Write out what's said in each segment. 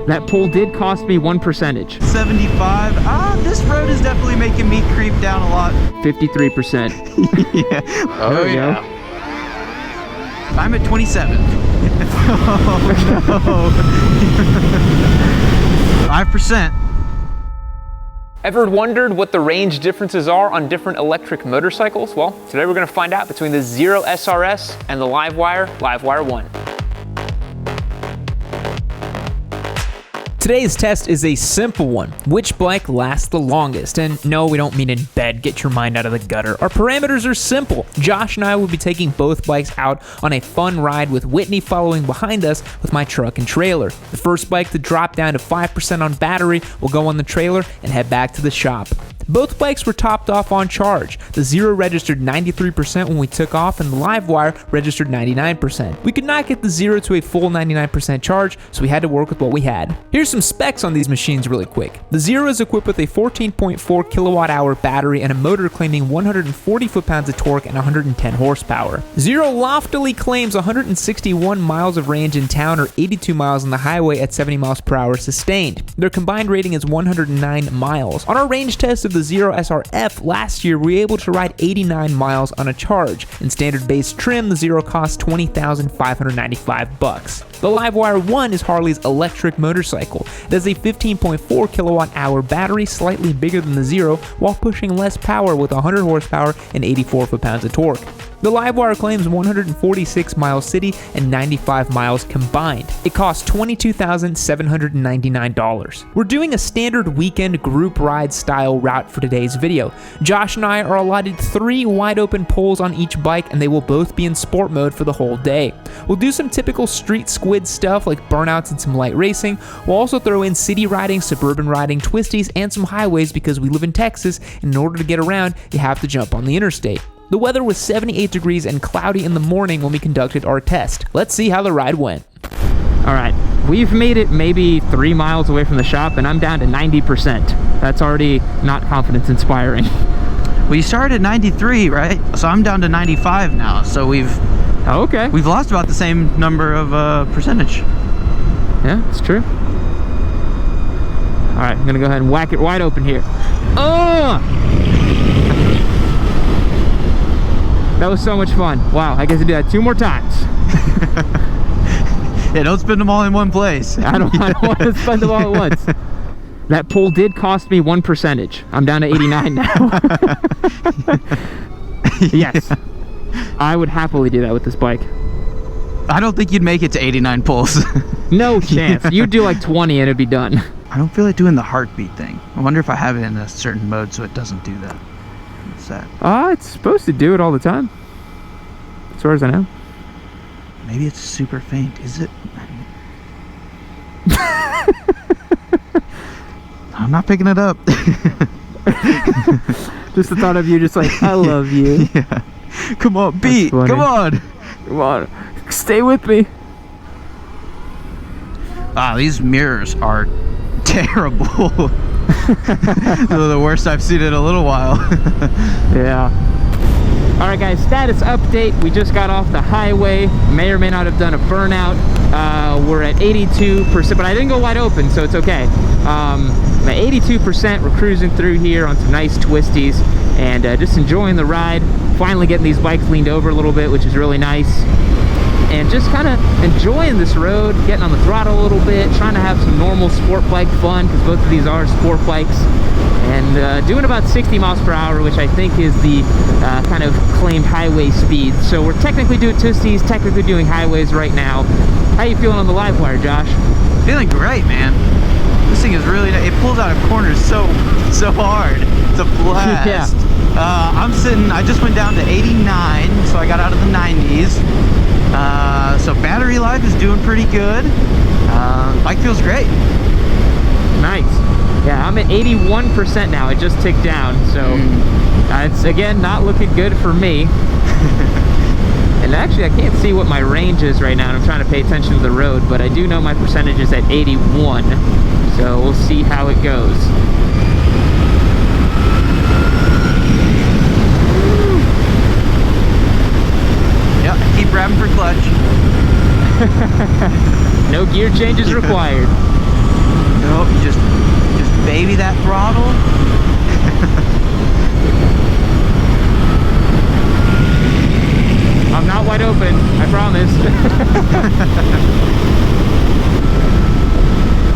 That pull did cost me 1%. 75. This road is definitely making me creep down a lot. 53%. Yeah. Oh, yeah. I'm at 27. Oh, no. 5%. Ever wondered what the range differences are on different electric motorcycles? Well, today we're going to find out between the Zero SRS and the Livewire 1. Today's test is a simple one. Which bike lasts the longest? And no, we don't mean in bed, get your mind out of the gutter. Our parameters are simple. Josh and I will be taking both bikes out on a fun ride with Whitney following behind us with my truck and trailer. The first bike to drop down to 5% on battery will go on the trailer and head back to the shop. Both bikes were topped off on charge. The Zero registered 93% when we took off, and the Livewire registered 99%. We could not get the Zero to a full 99% charge, so we had to work with what we had. Here's some specs on these machines really quick. The Zero is equipped with a 14.4 kilowatt-hour battery and a motor claiming 140 foot-pounds of torque and 110 horsepower. Zero loftily claims 161 miles of range in town or 82 miles on the highway at 70 miles per hour sustained. Their combined rating is 109 miles. On our range test of the Zero SRF last year, we were able to ride 89 miles on a charge. In standard base trim, the Zero cost $20,595. The Livewire 1 is Harley's electric motorcycle. It has a 15.4 kilowatt-hour battery, slightly bigger than the Zero, while pushing less power with 100 horsepower and 84 foot-pounds of torque. The Livewire claims 146 miles city and 95 miles combined. It costs $22,799. We're doing a standard weekend group ride style route for today's video. Josh and I are allotted 3 wide open poles on each bike, and they will both be in sport mode for the whole day. We'll do some typical street squid stuff like burnouts and some light racing. We'll also throw in city riding, suburban riding, twisties, and some highways because we live in Texas, and in order to get around, you have to jump on the interstate. The weather was 78 degrees and cloudy in the morning when we conducted our test. Let's see how the ride went. All right, we've made it maybe 3 miles away from the shop, and I'm down to 90%. That's already not confidence inspiring. Well, you started at 93, right? So I'm down to 95 now. So we've lost about the same number of percentage. Yeah, it's true. All right, I'm gonna go ahead and whack it wide open here. Oh! That was so much fun. Wow, I get to do that 2 more times. Yeah, don't spend them all in one place. I don't want to spend them all at once. That pull did cost me 1%. I'm down to 89 now. Yes. I would happily do that with this bike. I don't think you'd make it to 89 pulls. No chance. You'd do like 20 and it'd be done. I don't feel like doing the heartbeat thing. I wonder if I have it in a certain mode so it doesn't do that. What's that? It's supposed to do it all the time, as far as I know. Maybe it's super faint. Is it? I'm not picking it up. Just the thought of you just like, I love you. Yeah. Come on, beat. Come on. Come on. Stay with me. These mirrors are terrible. They're the worst I've seen in a little while. Yeah. All right, guys, status update. We just got off the highway. May or may not have done a burnout. We're at 82%, but I didn't go wide open, so it's okay. At 82%, we're cruising through here on some nice twisties and just enjoying the ride. Finally getting these bikes leaned over a little bit, which is really nice. And just kind of enjoying this road, getting on the throttle a little bit, trying to have some normal sport bike fun, because both of these are sport bikes, and doing about 60 miles per hour, which I think is the kind of claimed highway speed. So we're technically doing twisties, technically doing highways right now. How you feeling on the Livewire, Josh? Feeling great, man. This thing is really, it pulls out of corners so hard. It's a blast. Yeah. I just went down to 89, so I got out of the 90s. So battery life is doing pretty good. Bike feels great. Nice. Yeah, I'm at 81% now. It just ticked down, so it's again not looking good for me. And actually, I can't see what my range is right now, and I'm trying to pay attention to the road, but I do know my percentage is at 81, so we'll see how it goes. Yep, keep grabbing for clutch. No gear changes required. Nope, you just baby that throttle. I'm not wide open, I promise.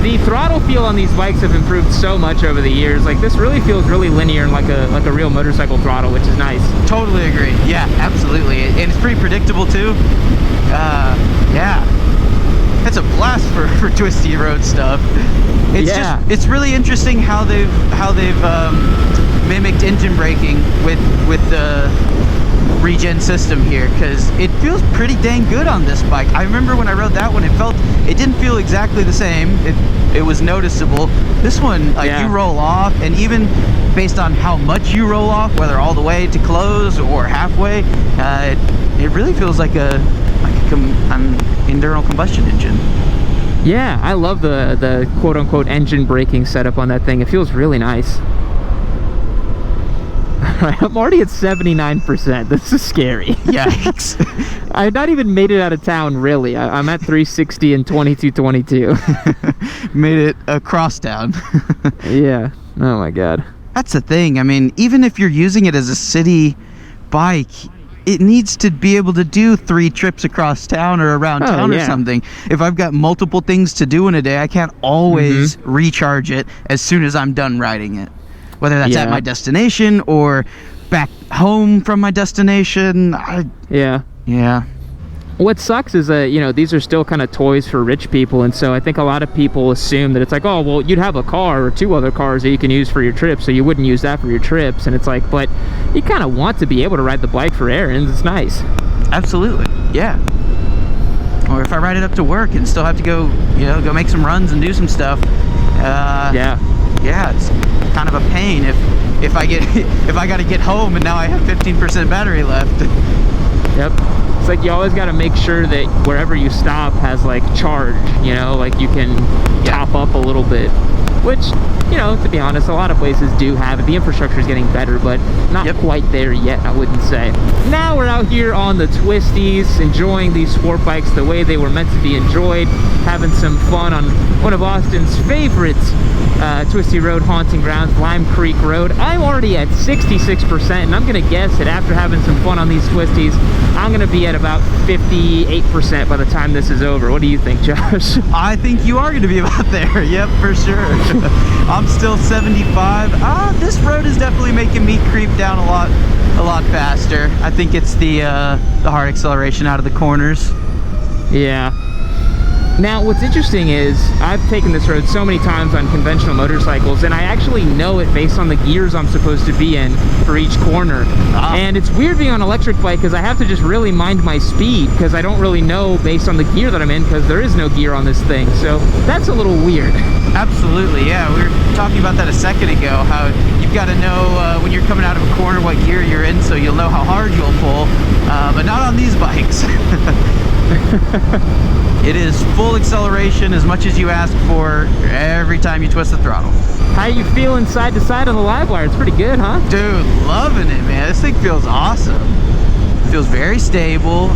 The throttle feel on these bikes have improved so much over the years. Like, this really feels really linear and like a real motorcycle throttle, which is nice. Totally agree. Yeah, absolutely. And it's pretty predictable too. Yeah. It's a blast for Twisty Road stuff. It's really interesting how they've mimicked engine braking with the regen system here, because it feels pretty dang good on this bike. I remember when I rode that one, it didn't feel exactly the same. It was noticeable. This one, like, you roll off, and even based on how much you roll off, whether all the way to close or halfway, it really feels like an internal combustion engine. Yeah, I love the quote-unquote engine braking setup on that thing. It feels really nice. I'm already at 79%. This is scary. Yikes. I've not even made it out of town, really. I'm at 360 and 2222. Made it across town. Yeah. Oh my god. That's the thing. I mean, even if you're using it as a city bike, it needs to be able to do 3 trips across town or around town or something. If I've got multiple things to do in a day, I can't always recharge it as soon as I'm done riding it. Whether that's at my destination or back home from my destination. Yeah. What sucks is that, you know, these are still kind of toys for rich people, and so I think a lot of people assume that it's like, oh, well, you'd have a car or 2 other cars that you can use for your trips, so you wouldn't use that for your trips. And it's like, but you kind of want to be able to ride the bike for errands. It's nice. Absolutely. Yeah. Or if I ride it up to work and still have to go, you know, go make some runs and do some stuff. Yeah, it's kind of a pain if I got to get home and now I have 15% battery left. Yep. It's like you always got to make sure that wherever you stop has like charge, you know, like you can top up a little bit, which, you know, to be honest, a lot of places do have it. The infrastructure is getting better, but not quite there yet, I wouldn't say. Now we're out here on the Twisties, enjoying these sport bikes the way they were meant to be enjoyed, having some fun on one of Austin's favorite Twisty Road haunting grounds, Lime Creek Road. I'm already at 66%, and I'm gonna guess that after having some fun on these Twisties, I'm gonna be at about 58% by the time this is over. What do you think, Josh? I think you are gonna be about there. Yep, for sure. I'm still 75. This road is definitely making me creep down a lot faster. I think it's the hard acceleration out of the corners. Yeah. Now, what's interesting is I've taken this road so many times on conventional motorcycles, and I actually know it based on the gears I'm supposed to be in for each corner. And it's weird being on an electric bike because I have to just really mind my speed because I don't really know based on the gear that I'm in because there is no gear on this thing. So that's a little weird. Absolutely, yeah. We were talking about that a second ago, how you've got to know when you're coming out of a corner what gear you're in so you'll know how hard you'll pull, but not on these bikes. It is full acceleration as much as you ask for every time you twist the throttle. How you feeling side to side on the live wire? It's pretty good, huh? Dude, loving it, man. This thing feels awesome. It feels very stable.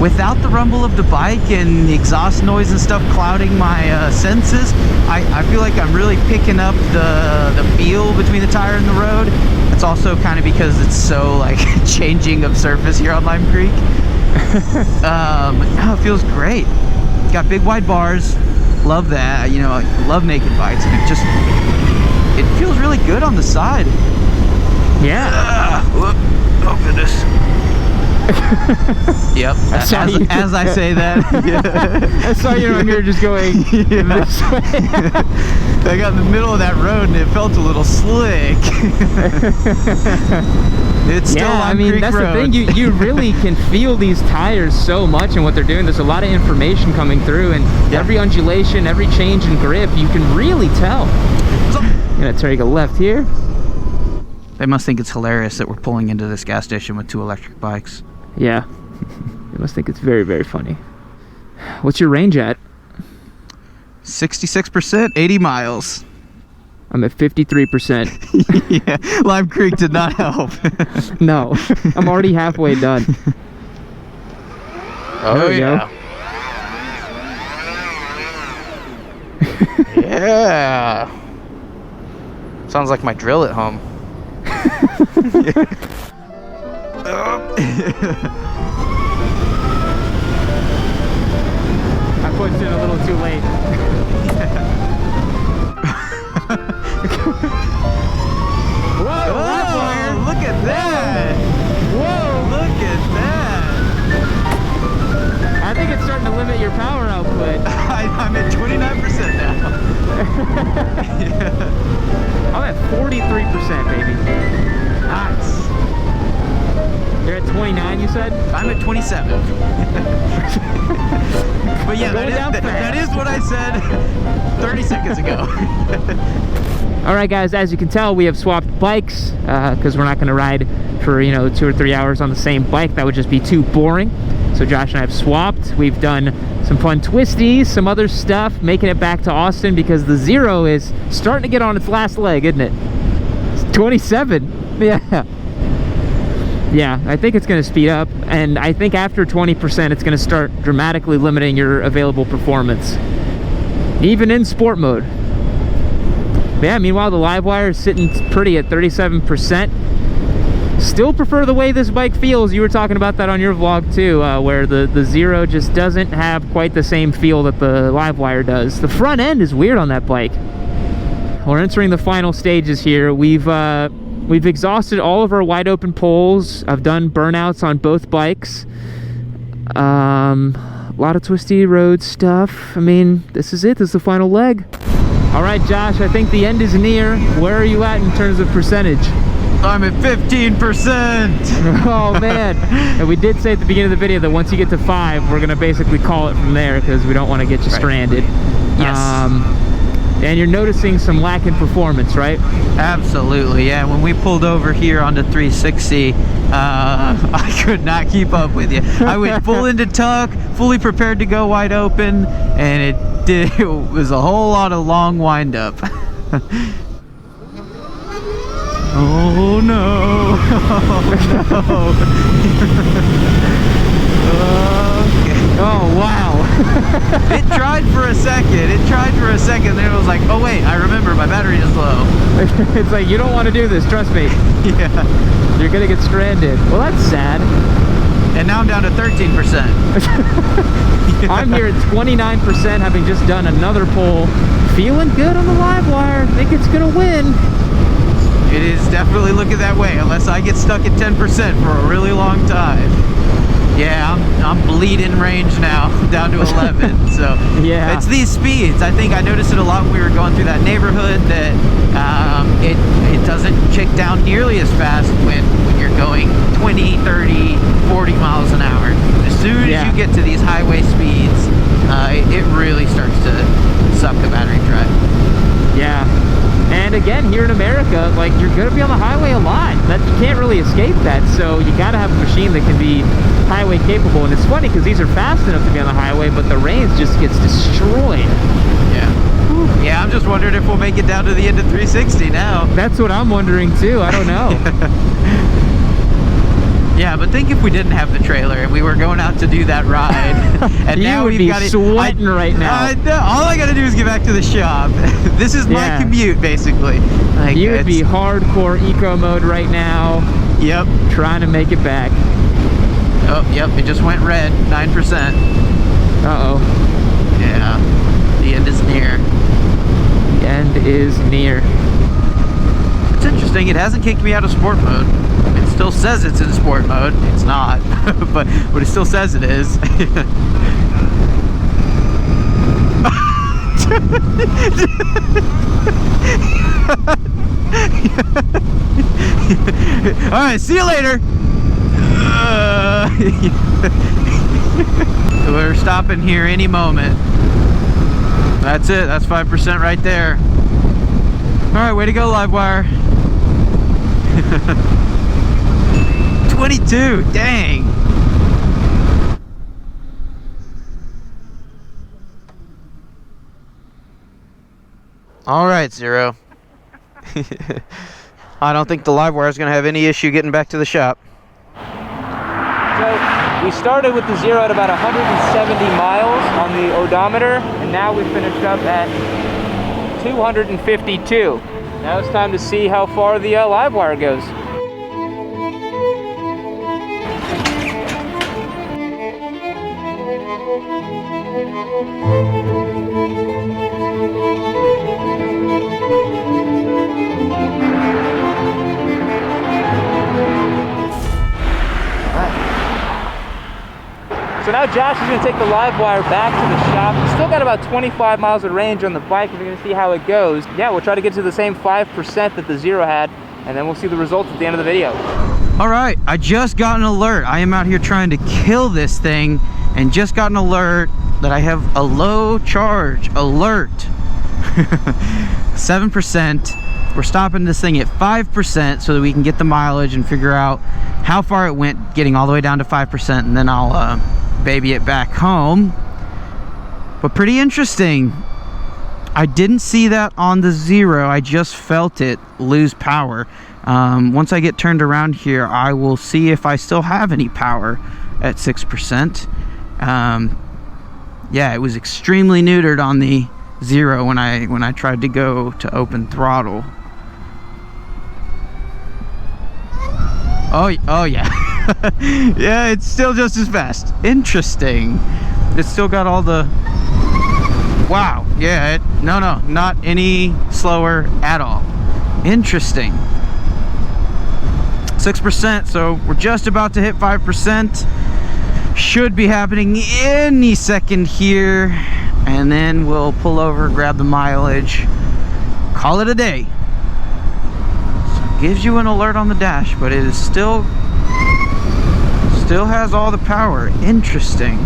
Without the rumble of the bike and the exhaust noise and stuff clouding my senses, I feel like I'm really picking up the feel between the tire and the road. It's also kind of because it's so like changing of surface here on Lime Creek. It feels great. Got big wide bars. Love that. You know, I love naked bikes. And it feels really good on the side. Yeah. Oh goodness. Yep. As I say that, I saw you on here just going this way. I got in the middle of that road and it felt a little slick. It's still I mean, Creek that's Road. the thing. You really can feel these tires so much and what they're doing. There's a lot of information coming through, and every undulation, every change in grip, you can really tell. I'm gonna take a left here. They must think it's hilarious that we're pulling into this gas station with 2 electric bikes. Yeah. They must think it's very, very funny. What's your range at? 66%, 80 miles. I'm at 53%. Yeah, Lime Creek did not help. No, I'm already halfway done. Oh, there we go. Yeah. Sounds like my drill at home. I pushed it a little too late. Whoa, Oh, look at that. whoa! Look at that. I think it's starting to limit your power output. I'm at 29% now. Yeah. I'm at 43%, baby. Nice. You're at 29, you said? I'm at 27. But yeah, Going down that is what I said 30 seconds ago. All right, guys, as you can tell, we have swapped bikes because we're not going to ride for, 2 or 3 hours on the same bike. That would just be too boring. So Josh and I have swapped. We've done some fun twisties, some other stuff, making it back to Austin because the Zero is starting to get on its last leg, isn't it? It's 27. Yeah. Yeah, I think it's going to speed up, and I think after 20%, it's going to start dramatically limiting your available performance, even in sport mode. But yeah, meanwhile, the Livewire is sitting pretty at 37%. Still prefer the way this bike feels. You were talking about that on your vlog too, where the Zero just doesn't have quite the same feel that the Livewire does. The front end is weird on that bike. We're entering the final stages here. We've exhausted all of our wide open poles. I've done burnouts on both bikes. A lot of Twisty Road stuff. I mean, this is it. This is the final leg. All right, Josh, I think the end is near. Where are you at in terms of percentage? I'm at 15%. Oh, man. And we did say at the beginning of the video that once you get to 5, we're going to basically call it from there because we don't want to get you stranded. Yes. And you're noticing some lack in performance, right? Absolutely, yeah. When we pulled over here onto 360, I could not keep up with you. I went full into tuck, fully prepared to go wide open, and it was a whole lot of long wind up. Oh no! Oh no! Okay. Oh, wow. It tried for a second. Then it was like, oh wait, I remember my battery is low. It's like, you don't want to do this, trust me. Yeah. You're gonna get stranded. Well, that's sad. And now I'm down to 13%. I'm here at 29%, having just done another pull. Feeling good on the Livewire. Think it's gonna win. It is definitely looking that way, unless I get stuck at 10% for a really long time. Yeah, I'm bleeding range now, down to 11. So yeah, it's these speeds. I think I noticed it a lot when we were going through that neighborhood that it doesn't kick down nearly as fast when you're going 20, 30, 40 miles an hour. As soon as you get to these highway speeds, it really starts to suck the battery dry. Yeah. And again, here in America, like, you're gonna be on the highway a lot. That you can't really escape that. So you gotta have a machine that can be highway capable. And it's funny because these are fast enough to be on the highway, but the range just gets destroyed. Yeah. Yeah, I'm just wondering if we'll make it down to the end of 360 now. That's what I'm wondering too. I don't know. Yeah, but think if we didn't have the trailer and we were going out to do that ride, and now we'd be sweating right now. All I gotta do is get back to the shop. This is my commute, basically. Like, you would be hardcore eco mode right now. Yep. Trying to make it back. Oh, yep. It just went red. 9%. Uh-oh. Yeah. The end is near. The end is near. It's interesting. It hasn't kicked me out of sport mode. It still says it's in sport mode. It's not, but it still says it is. All right, see you later. We're stopping here any moment. That's it. That's 5% right there. All right, way to go, Livewire. 22, dang. All right, Zero. I don't think the Livewire is going to have any issue getting back to the shop. So we started with the Zero at about 170 miles on the odometer, and now we finished up at 252. Now it's time to see how far the live wire goes. So now Josh is going to take the live wire back to the shop. He's still got about 25 miles of range on the bike. We're going to see how it goes. Yeah, we'll try to get to the same 5% that the Zero had, and then we'll see the results at the end of the video. All right, I just got an alert. I am out here trying to kill this thing and just got an alert that I have a low charge alert. 7%. We're stopping this thing at 5% so that we can get the mileage and figure out how far it went, getting all the way down to 5%, and then I'll baby it back home. But pretty interesting. I didn't see that on the Zero. I just felt it lose power. Once I get turned around here, I will see if I still have any power at 6%. Yeah, it was extremely neutered on the Zero when I tried to go to open throttle. Oh yeah. Yeah, it's still just as fast. Interesting. It's still got all the... Wow. Yeah, no, not any slower at all. Interesting. 6%, so we're just about to hit 5%. Should be happening any second here. And then we'll pull over, grab the mileage, call it a day. So it gives you an alert on the dash, but it is still has all the power. Interesting.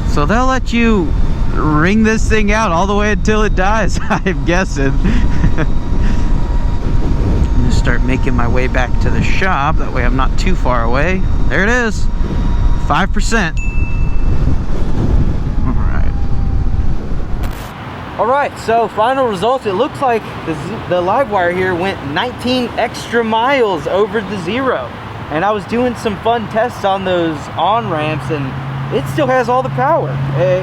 So they'll let you ring this thing out all the way until it dies, I'm guessing. I'm gonna start making my way back to the shop. That way I'm not too far away. There it is, 5%. All right, so final results. It looks like the live wire here went 19 extra miles over the Zero. And I was doing some fun tests on those on-ramps, and it still has all the power.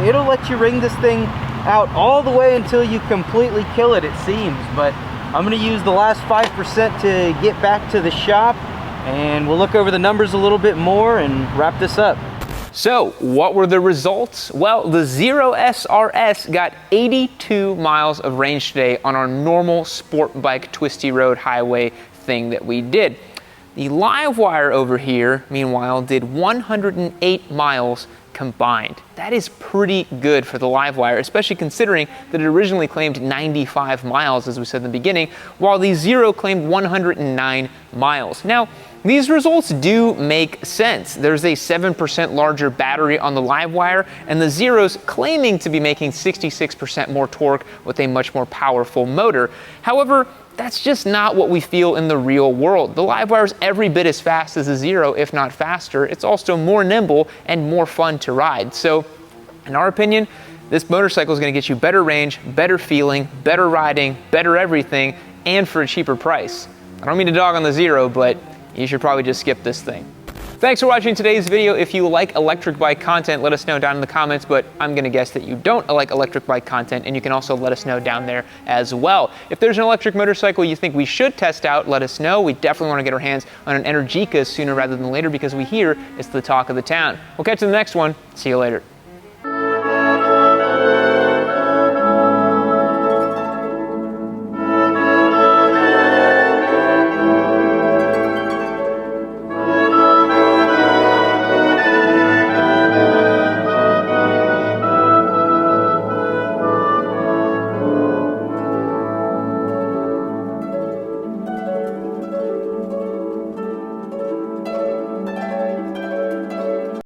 It'll let you ring this thing out all the way until you completely kill it, it seems. But I'm gonna use the last 5% to get back to the shop, and we'll look over the numbers a little bit more and wrap this up. So, what were the results? Well, the Zero SRS got 82 miles of range today on our normal sport bike Twisty Road highway thing that we did. The live wire over here, meanwhile, did 108 miles combined. That is pretty good for the live wire, especially considering that it originally claimed 95 miles, as we said in the beginning, while the Zero claimed 109 miles. Now, these results do make sense. There's a 7% larger battery on the live wire, and the Zero's claiming to be making 66% more torque with a much more powerful motor. However, that's just not what we feel in the real world. The live wire is every bit as fast as the Zero, if not faster. It's also more nimble and more fun to ride. So, in our opinion, this motorcycle is going to get you better range, better feeling, better riding, better everything, and for a cheaper price. I don't mean to dog on the Zero, but you should probably just skip this thing. Thanks for watching today's video. If you like electric bike content, let us know down in the comments, but I'm gonna guess that you don't like electric bike content, and you can also let us know down there as well. If there's an electric motorcycle you think we should test out, let us know. We definitely wanna get our hands on an Energica sooner rather than later because we hear it's the talk of the town. We'll catch you in the next one. See you later.